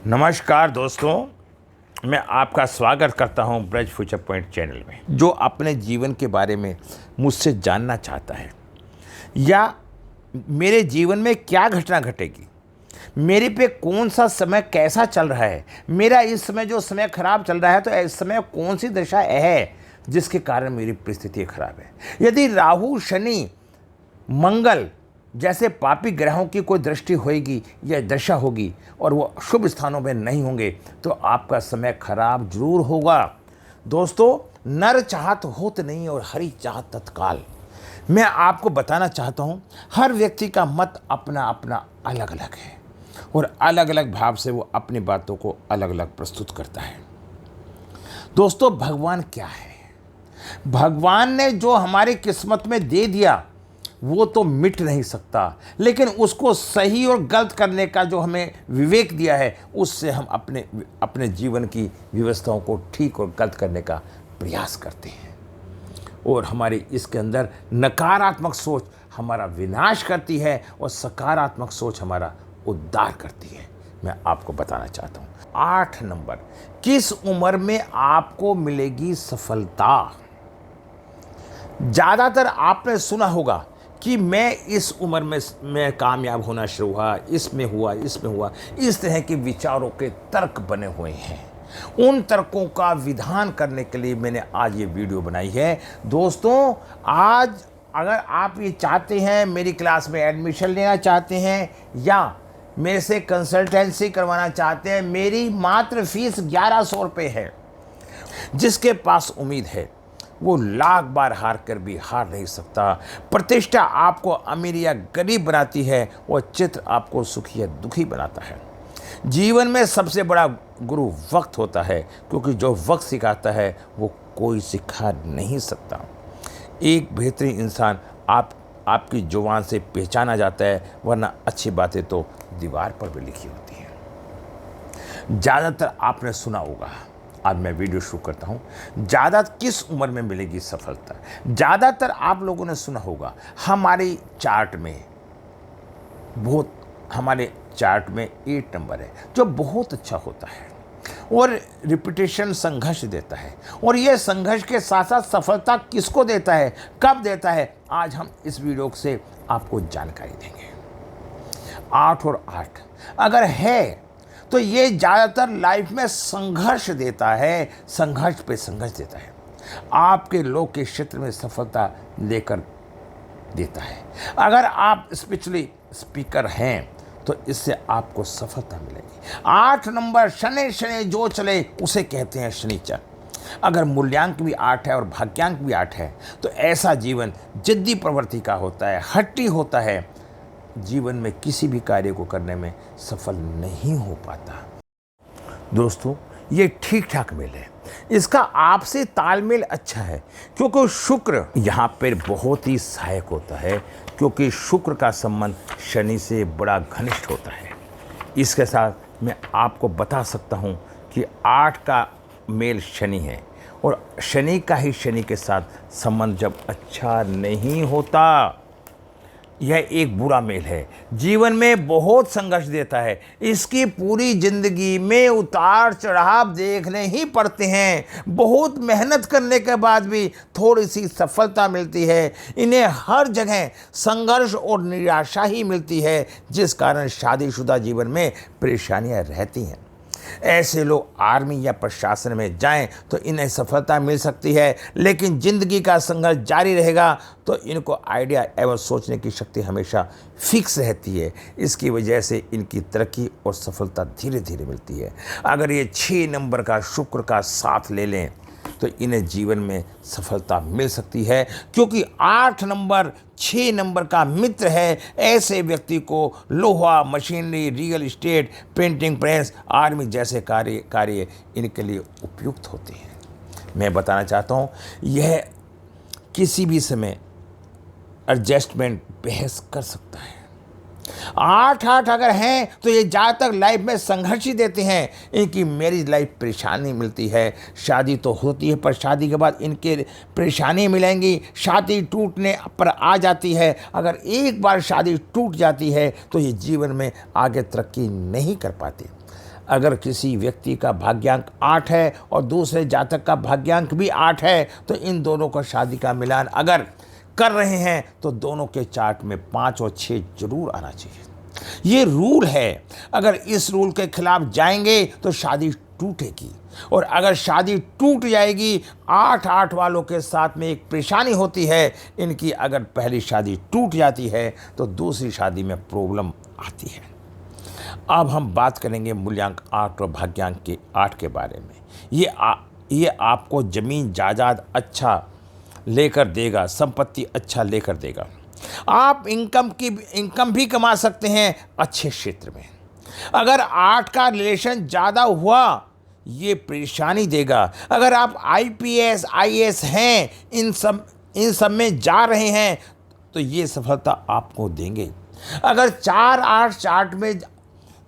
नमस्कार दोस्तों, मैं आपका स्वागत करता हूं ब्रज फ्यूचर पॉइंट चैनल में। जो अपने जीवन के बारे में मुझसे जानना चाहता है या मेरे जीवन में क्या घटना घटेगी, मेरे पे कौन सा समय कैसा चल रहा है, मेरा इस समय जो समय खराब चल रहा है तो इस समय कौन सी दशा है जिसके कारण मेरी परिस्थिति खराब है। यदि राहु, शनि, मंगल जैसे पापी ग्रहों की कोई दृष्टि होगी या दशा होगी और वो शुभ स्थानों में नहीं होंगे तो आपका समय खराब जरूर होगा। दोस्तों, नर चाहत होत नहीं और हरि चाहत तत्काल। मैं आपको बताना चाहता हूँ, हर व्यक्ति का मत अपना अपना अलग अलग है और अलग अलग भाव से वो अपनी बातों को अलग अलग प्रस्तुत करता है। दोस्तों, भगवान क्या है? भगवान ने जो हमारी किस्मत में दे दिया वो तो मिट नहीं सकता, लेकिन उसको सही और गलत करने का जो हमें विवेक दिया है उससे हम अपने जीवन की व्यवस्थाओं को ठीक और गलत करने का प्रयास करते हैं। और हमारी इसके अंदर नकारात्मक सोच हमारा विनाश करती है और सकारात्मक सोच हमारा उद्धार करती है। मैं आपको बताना चाहता हूँ 8 नंबर, किस उम्र में आपको मिलेगी सफलता। ज़्यादातर आपने सुना होगा कि मैं इस उम्र में मैं कामयाब होना शुरू हुआ, इसमें हुआ, इस तरह के विचारों के तर्क बने हुए हैं। उन तर्कों का विधान करने के लिए मैंने आज ये वीडियो बनाई है। दोस्तों, आज अगर आप ये चाहते हैं, मेरी क्लास में एडमिशन लेना चाहते हैं या मेरे से कंसल्टेंसी करवाना चाहते हैं, मेरी मात्र फीस 1100 रुपये है। जिसके पास उम्मीद है वो लाख बार हार कर भी हार नहीं सकता। प्रतिष्ठा आपको अमीर या गरीब बनाती है और चित्र आपको सुखी या दुखी बनाता है। जीवन में सबसे बड़ा गुरु वक्त होता है, क्योंकि जो वक्त सिखाता है वो कोई सिखा नहीं सकता। एक बेहतरीन इंसान आपकी जुबान से पहचाना जाता है, वरना अच्छी बातें तो दीवार पर भी लिखी होती हैं। ज़्यादातर आपने सुना होगा, आज मैं वीडियो शुरू करता हूँ, ज़्यादा किस उम्र में मिलेगी सफलता। ज़्यादातर आप लोगों ने सुना होगा हमारे चार्ट में 8 नंबर है जो बहुत अच्छा होता है और रिपीटेशन संघर्ष देता है। और यह संघर्ष के साथ साथ सफलता किसको देता है, कब देता है, आज हम इस वीडियो से आपको जानकारी देंगे। 8 और 8 अगर है तो ये ज़्यादातर लाइफ में संघर्ष देता है, संघर्ष पे संघर्ष देता है। आपके लोग के क्षेत्र में सफलता लेकर देता है। अगर आप स्पिरिचुअली स्पीकर हैं तो इससे आपको सफलता मिलेगी। 8 नंबर, शनि जो चले उसे कहते हैं शनिचर। अगर मूल्यांक भी 8 है और भाग्यांक भी 8 है तो ऐसा जीवन जिद्दी प्रवृत्ति का होता है, हट्टी होता है, जीवन में किसी भी कार्य को करने में सफल नहीं हो पाता। दोस्तों, ये ठीक ठाक मेल है, इसका आपसे तालमेल अच्छा है, क्योंकि शुक्र यहाँ पर बहुत ही सहायक होता है, क्योंकि शुक्र का संबंध शनि से बड़ा घनिष्ठ होता है। इसके साथ मैं आपको बता सकता हूँ कि 8 का मेल शनि है और शनि का ही शनि के साथ संबंध जब अच्छा नहीं होता, यह एक बुरा मेल है। जीवन में बहुत संघर्ष देता है। इसकी पूरी जिंदगी में उतार चढ़ाव देखने ही पड़ते हैं। बहुत मेहनत करने के बाद भी थोड़ी सी सफलता मिलती है। इन्हें हर जगह संघर्ष और निराशा ही मिलती है, जिस कारण शादीशुदा जीवन में परेशानियां रहती हैं। ऐसे लोग आर्मी या प्रशासन में जाएं तो इन्हें सफलता मिल सकती है, लेकिन जिंदगी का संघर्ष जारी रहेगा तो इनको आइडिया एवं सोचने की शक्ति हमेशा फिक्स रहती है। इसकी वजह से इनकी तरक्की और सफलता धीरे धीरे मिलती है। अगर ये 6 नंबर का शुक्र का साथ ले लें तो इन्हें जीवन में सफलता मिल सकती है, क्योंकि 8 नंबर 6 नंबर का मित्र है। ऐसे व्यक्ति को लोहा, machinery, real estate, printing press, army जैसे कार्य इनके लिए उपयुक्त होते हैं। मैं बताना चाहता हूँ, यह किसी भी समय एडजस्टमेंट बहस कर सकता है। 8 अगर हैं तो ये ज़्यादातर लाइफ में संघर्ष ही देते हैं। इनकी मैरिज लाइफ परेशानी मिलती है। शादी तो होती है पर शादी के बाद इनके परेशानी मिलेंगी। शादी टूटने पर आ जाती है। अगर एक बार शादी टूट जाती है तो ये जीवन में आगे तरक्की नहीं कर पाती। अगर किसी व्यक्ति का भाग्यांक 8 है और दूसरे जातक का भाग्यांक भी 8 है तो इन दोनों का शादी का मिलान अगर कर रहे हैं तो दोनों के चार्ट में 5 और 6 जरूर आना चाहिए। ये रूल है, अगर इस रूल के खिलाफ जाएंगे तो शादी टूटेगी। और अगर शादी टूट जाएगी, 8-8 वालों के साथ में एक परेशानी होती है इनकी, अगर पहली शादी टूट जाती है तो दूसरी शादी में प्रॉब्लम आती है। अब हम बात करेंगे मूल्यांक 8 और भाग्यांक के 8 के बारे में। ये आपको ज़मीन जायदाद अच्छा लेकर देगा, संपत्ति अच्छा लेकर देगा। आप इनकम भी कमा सकते हैं अच्छे क्षेत्र में। अगर 8 का रिलेशन ज़्यादा हुआ ये परेशानी देगा। अगर आप IPS IAS हैं, इन सब में जा रहे हैं तो ये सफलता आपको देंगे। अगर 4-8 चार्ट में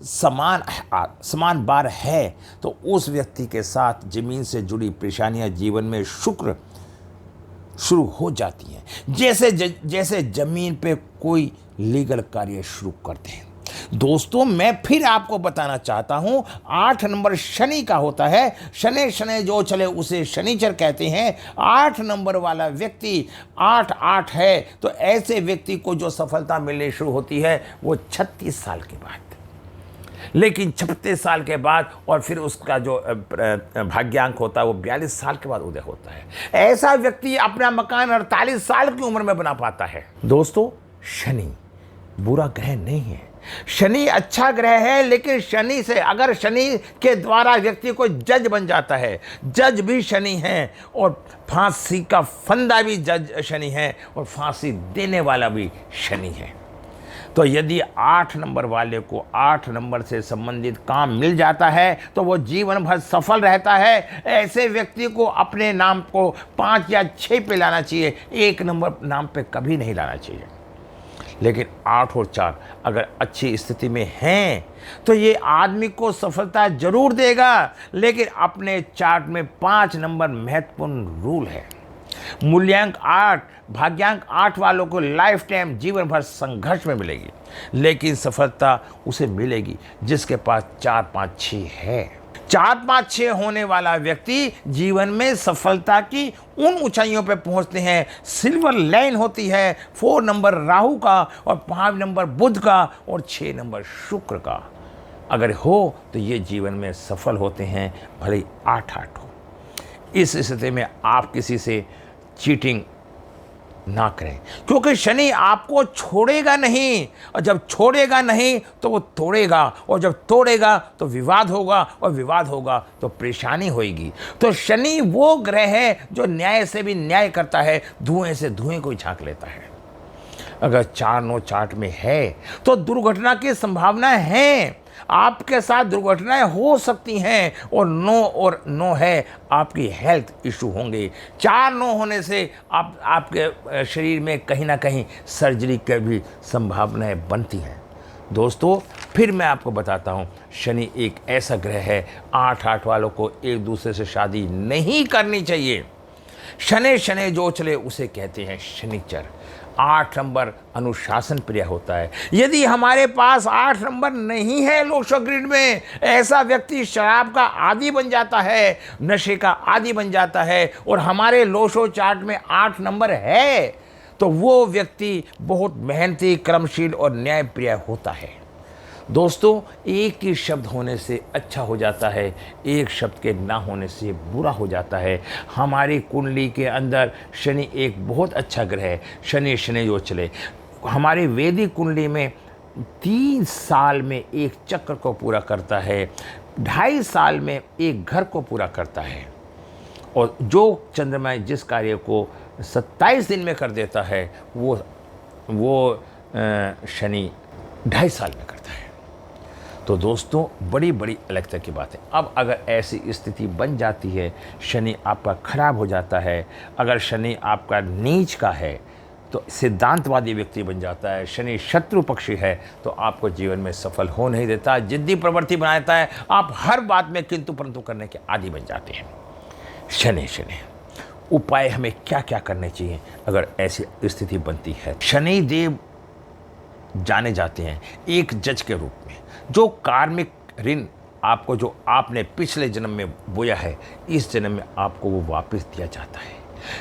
समान बार है तो उस व्यक्ति के साथ जमीन से जुड़ी परेशानियां जीवन में शुरू हो जाती हैं, जैसे जमीन पे कोई लीगल कार्य शुरू करते हैं। दोस्तों, मैं फिर आपको बताना चाहता हूं, 8 नंबर शनि का होता है। शनि जो चले उसे शनिचर कहते हैं। 8 नंबर वाला व्यक्ति 8-8 है तो ऐसे व्यक्ति को जो सफलता मिलनी शुरू होती है वो 36 साल के बाद, लेकिन 36 साल के बाद और फिर उसका जो भाग्यांक होता है वो 42 साल के बाद उदय होता है। ऐसा व्यक्ति अपना मकान 48 साल की उम्र में बना पाता है। दोस्तों, शनि बुरा ग्रह नहीं है, शनि अच्छा ग्रह है, लेकिन अगर शनि के द्वारा व्यक्ति को जज बन जाता है, जज भी शनि है और फांसी का फंदा भी जज शनि है और फांसी देने वाला भी शनि है। तो यदि 8 नंबर वाले को 8 नंबर से संबंधित काम मिल जाता है तो वो जीवन भर सफल रहता है। ऐसे व्यक्ति को अपने नाम को 5 या 6 पे लाना चाहिए, 1 नंबर नाम पे कभी नहीं लाना चाहिए। लेकिन 8 और 4 अगर अच्छी स्थिति में हैं तो ये आदमी को सफलता जरूर देगा, लेकिन अपने चार्ट में 5 नंबर महत्वपूर्ण रूल है। मूल्यांक 8 भाग्यांक 8 वालों को लाइफ टाइम जीवन भर संघर्ष में मिलेगी, लेकिन सफलता उसे मिलेगी जिसके पास 4-5-6 है। 4-5-6 होने वाला व्यक्ति जीवन में सफलता की उन ऊंचाइयों पर पहुंचते हैं। सिल्वर लाइन होती है 4 नंबर राहु का और 5 नंबर बुध का और 6 नंबर शुक्र का अगर हो तो ये जीवन में सफल होते हैं, भले ही 8-8 हो। इस स्थिति में आप किसी से चीटिंग ना करें, क्योंकि शनि आपको छोड़ेगा नहीं, और जब छोड़ेगा नहीं तो वो तोड़ेगा, और जब तोड़ेगा तो विवाद होगा, और विवाद होगा तो परेशानी होगी। तो शनि वो ग्रह है जो न्याय से भी न्याय करता है, धुएं से धुएं को झांक लेता है। अगर 4-9 चार्ट में है तो दुर्घटना की संभावना है, आपके साथ दुर्घटनाएं हो सकती हैं, और 9 है आपकी हेल्थ इशू होंगे। 4-9 होने से आपके शरीर में कहीं ना कहीं सर्जरी की भी संभावनाएं बनती हैं। दोस्तों, फिर मैं आपको बताता हूं, शनि एक ऐसा ग्रह है, 8-8 वालों को एक दूसरे से शादी नहीं करनी चाहिए। शनि जो चले उसे कहते हैं शनिचर। 8 नंबर अनुशासन प्रिय होता है। यदि हमारे पास 8 नंबर नहीं है लोशो ग्रिड में, ऐसा व्यक्ति शराब का आदी बन जाता है, नशे का आदी बन जाता है, और हमारे लोशो चार्ट में 8 नंबर है तो वो व्यक्ति बहुत मेहनती, कर्मशील और न्यायप्रिय होता है। दोस्तों, एक ही शब्द होने से अच्छा हो जाता है, एक शब्द के ना होने से बुरा हो जाता है। हमारी कुंडली के अंदर शनि एक बहुत अच्छा ग्रह है। शनि जो चले हमारी वैदिक कुंडली में 3 साल में एक चक्र को पूरा करता है, 2.5 साल में एक घर को पूरा करता है, और जो चंद्रमा जिस कार्य को 27 दिन में कर देता है वो शनि 2.5 साल में करता है। तो दोस्तों, बड़ी बड़ी अलगता की बात है। अब अगर ऐसी स्थिति बन जाती है, शनि आपका खराब हो जाता है, अगर शनि आपका नीच का है तो सिद्धांतवादी व्यक्ति बन जाता है, शनि शत्रु पक्षी है तो आपको जीवन में सफल हो नहीं देता, जिद्दी प्रवृत्ति बनाता है, आप हर बात में किंतु परंतु करने के आदी बन जाते हैं। शनि उपाय हमें क्या क्या करने चाहिए अगर ऐसी स्थिति बनती है? शनि देव जाने जाते हैं एक जज के रूप में, जो कार्मिक ऋण आपको जो आपने पिछले जन्म में बोया है, इस जन्म में आपको वो वापस दिया जाता है।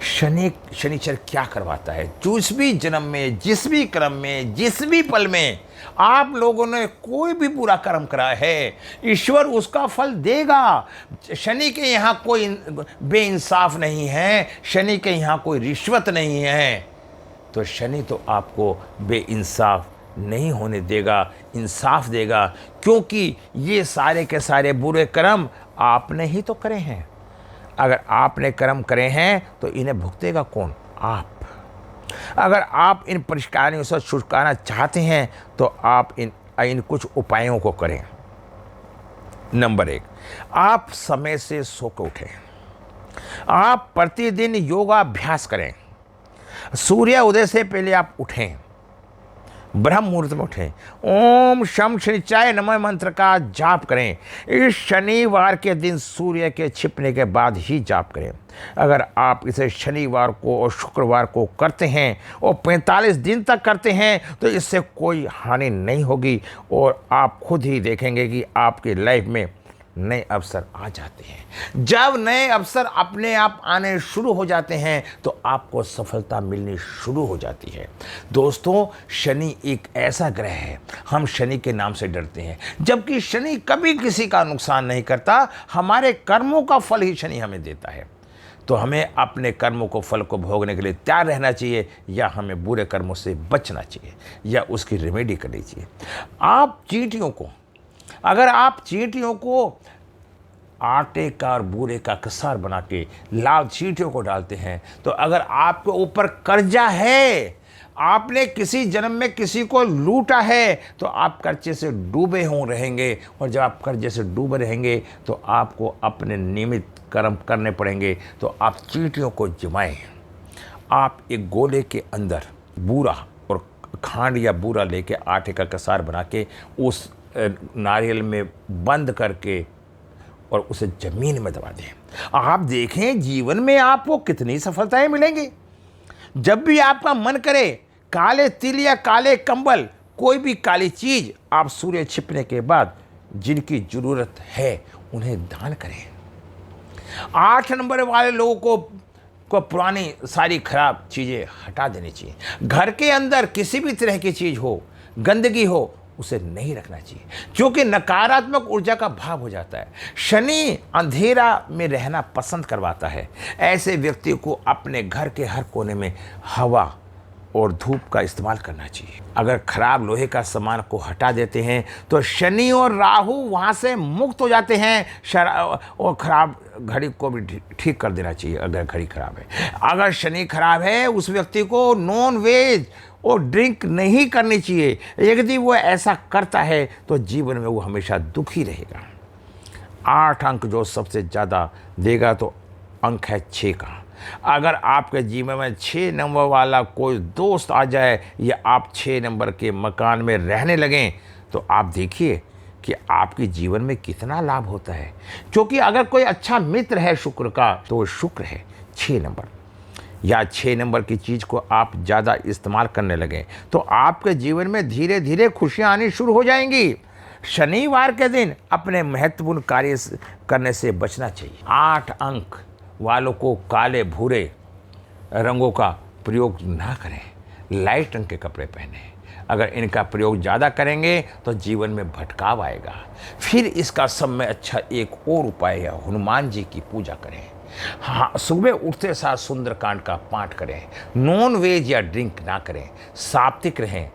शनिचर क्या करवाता है? जिस भी जन्म में, जिस भी क्रम में, जिस भी पल में आप लोगों ने कोई भी बुरा कर्म करा है, ईश्वर उसका फल देगा। शनि के यहाँ कोई बेइंसाफ नहीं है, शनि के यहाँ कोई रिश्वत नहीं है। तो शनि तो आपको बेइंसाफ नहीं होने देगा, इंसाफ देगा, क्योंकि ये सारे के सारे बुरे कर्म आपने ही तो करे हैं। अगर आपने कर्म करे हैं तो इन्हें भुगतेगा कौन? आप। अगर आप इन परेशानियों से छुटकारा चाहते हैं तो आप इन कुछ उपायों को करें। नंबर 1, आप समय से सो कर उठें। आप प्रतिदिन योगाभ्यास करें। सूर्य उदय से पहले आप उठें, ब्रह्म मुहूर्त में उठें। ओम शम शनिचाय नमः मंत्र का जाप करें। इस शनिवार के दिन सूर्य के छिपने के बाद ही जाप करें। अगर आप इसे शनिवार को और शुक्रवार को करते हैं और 45 दिन तक करते हैं तो इससे कोई हानि नहीं होगी और आप खुद ही देखेंगे कि आपकी लाइफ में नए अवसर आ जाते हैं। जब नए अवसर अपने आप आने शुरू हो जाते हैं तो आपको सफलता मिलनी शुरू हो जाती है। दोस्तों, शनि एक ऐसा ग्रह है, हम शनि के नाम से डरते हैं, जबकि शनि कभी किसी का नुकसान नहीं करता। हमारे कर्मों का फल ही शनि हमें देता है। तो हमें अपने कर्मों को, फल को भोगने के लिए तैयार रहना चाहिए, या हमें बुरे कर्मों से बचना चाहिए, या उसकी रेमेडी करनी चाहिए। अगर आप चींटियों को आटे का और बूरे का कसार बना के लाल चींटियों को डालते हैं, तो अगर आपके ऊपर कर्जा है, आपने किसी जन्म में किसी को लूटा है, तो आप कर्जे से डूबे हो रहेंगे। और जब आप कर्जे से डूबे रहेंगे तो आपको अपने नियमित कर्म करने पड़ेंगे। तो आप चींटियों को जमाएं। आप एक गोले के अंदर बूरा और खांड या बूरा लेके आटे का कसार बना के उस नारियल में बंद करके और उसे जमीन में दबा दें। आप देखें जीवन में आपको कितनी सफलताएं मिलेंगी। जब भी आपका मन करे, काले तिल या काले कंबल, कोई भी काली चीज आप सूर्य छिपने के बाद जिनकी जरूरत है उन्हें दान करें। 8 नंबर वाले लोगों को पुरानी सारी खराब चीजें हटा देनी चाहिए। घर के अंदर किसी भी तरह की चीज हो, गंदगी हो, उसे नहीं रखना चाहिए, क्योंकि नकारात्मक ऊर्जा का भाव हो जाता है। शनि अंधेरा में रहना पसंद करवाता है। ऐसे व्यक्ति को अपने घर के हर कोने में हवा और धूप का इस्तेमाल करना चाहिए। अगर खराब लोहे का सामान को हटा देते हैं तो शनि और राहु वहाँ से मुक्त हो जाते हैं। और खराब घड़ी को भी ठीक कर देना चाहिए। अगर घड़ी खराब है, अगर शनि खराब है, उस व्यक्ति को नॉन वेज और ड्रिंक नहीं करनी चाहिए। यदि वो ऐसा करता है तो जीवन में वो हमेशा दुखी रहेगा। 8 अंक जो सबसे ज़्यादा देगा तो अंक है 6 का। अगर आपके जीवन में 6 नंबर वाला कोई दोस्त आ जाए या आप 6 नंबर के मकान में रहने लगें तो आप देखिए कि आपके जीवन में कितना लाभ होता है। क्योंकि अगर कोई अच्छा मित्र है शुक्र का तो वो शुक्र है 6 नंबर। या 6 नंबर की चीज़ को आप ज़्यादा इस्तेमाल करने लगें तो आपके जीवन में धीरे धीरे खुशियाँ आनी शुरू हो जाएंगी। शनिवार के दिन अपने महत्वपूर्ण कार्य करने से बचना चाहिए। 8 अंक वालों को काले भूरे रंगों का प्रयोग ना करें, लाइट रंग के कपड़े पहने। अगर इनका प्रयोग ज़्यादा करेंगे तो जीवन में भटकाव आएगा। फिर इसका सब में अच्छा एक और उपाय है, हनुमान जी की पूजा करें। हाँ, सुबह उठते साथ सुंदरकांड का पाठ करें। नॉन वेज या ड्रिंक ना करें, सात्विक रहें,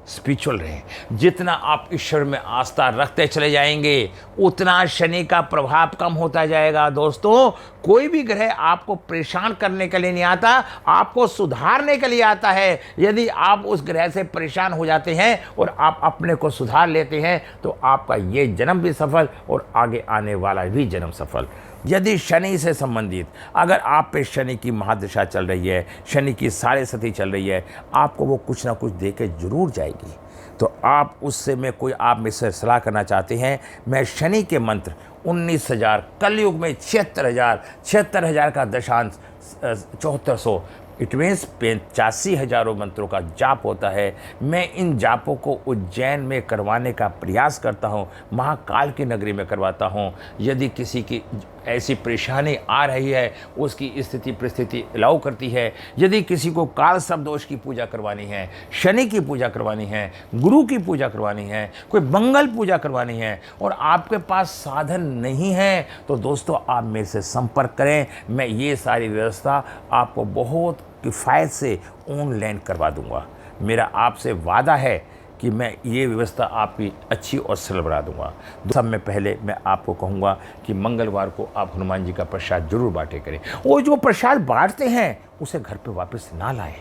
स्पिरिचुअल रहें। जितना आप ईश्वर में आस्था रखते चले जाएंगे उतना शनि का प्रभाव कम होता जाएगा। दोस्तों, कोई भी ग्रह आपको परेशान करने के लिए नहीं आता, आपको सुधारने के लिए आता है। यदि आप उस ग्रह से परेशान हो जाते हैं और आप अपने को सुधार लेते हैं तो आपका ये जन्म भी सफल और आगे आने वाला भी जन्म सफल। यदि शनि से संबंधित अगर आप पे शनि की महादशा चल रही है, शनि की साढ़े सती चल रही है, आपको वो कुछ ना कुछ दे के जरूर जाएगी। तो आप उससे में कोई आप में से सलाह करना चाहते हैं, मैं शनि के मंत्र 19,000 कलयुग में 76,000 का दशांश 7400 इट मीन्स 85 हजारों मंत्रों का जाप होता है। मैं इन जापों को उज्जैन में करवाने का प्रयास करता हूँ, महाकाल की नगरी में करवाता हूँ। यदि किसी की ऐसी परेशानी आ रही है, उसकी स्थिति परिस्थिति अलाउ करती है, यदि किसी को काल सर्प दोष की पूजा करवानी है, शनि की पूजा करवानी है, गुरु की पूजा करवानी है, कोई मंगल पूजा करवानी है और आपके पास साधन नहीं है, तो दोस्तों आप मेरे से संपर्क करें। मैं ये सारी व्यवस्था आपको बहुत किफ़ायत से ऑनलाइन करवा दूंगा। मेरा आपसे वादा है कि मैं ये व्यवस्था आपकी अच्छी और सरल बना दूंगा। सब में पहले मैं आपको कहूँगा कि मंगलवार को आप हनुमान जी का प्रसाद जरूर बांटे करें और जो प्रसाद बांटते हैं उसे घर पे वापस ना लाएं।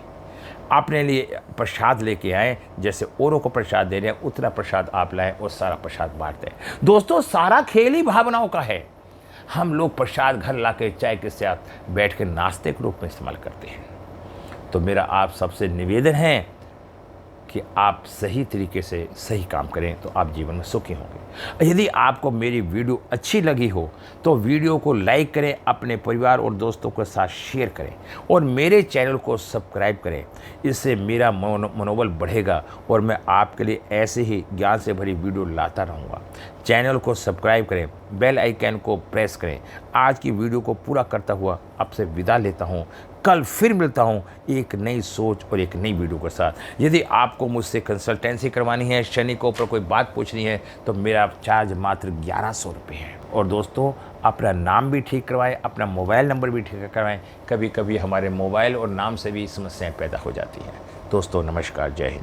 अपने लिए प्रसाद लेके आएँ, जैसे औरों को प्रसाद दे रहे हैं उतना प्रसाद आप लाएं और सारा प्रसाद बांटते हैं। दोस्तों सारा खेल ही भावनाओं का है। हम लोग प्रसाद घर ला के चाय के साथ बैठ के नाश्ते के रूप में इस्तेमाल करते हैं। तो मेरा आप सबसे निवेदन है कि आप सही तरीके से सही काम करें तो आप जीवन में सुखी होंगे। यदि आपको मेरी वीडियो अच्छी लगी हो तो वीडियो को लाइक करें, अपने परिवार और दोस्तों के साथ शेयर करें और मेरे चैनल को सब्सक्राइब करें। इससे मेरा मनोबल बढ़ेगा और मैं आपके लिए ऐसे ही ज्ञान से भरी वीडियो लाता रहूँगा। चैनल को सब्सक्राइब करें, बेल आइकन को प्रेस करें। आज की वीडियो को पूरा करता हुआ आपसे विदा लेता हूँ। कल फिर मिलता हूँ एक नई सोच और एक नई वीडियो के साथ। यदि आपको मुझसे कंसल्टेंसी करवानी है, शनि के ऊपर कोई बात पूछनी है, तो मेरा चार्ज मात्र 1100 रुपये है। और दोस्तों अपना नाम भी ठीक करवाएं, अपना मोबाइल नंबर भी ठीक करवाएं। कभी कभी हमारे मोबाइल और नाम से भी समस्याएं पैदा हो जाती हैं। दोस्तों नमस्कार, जय हिंद।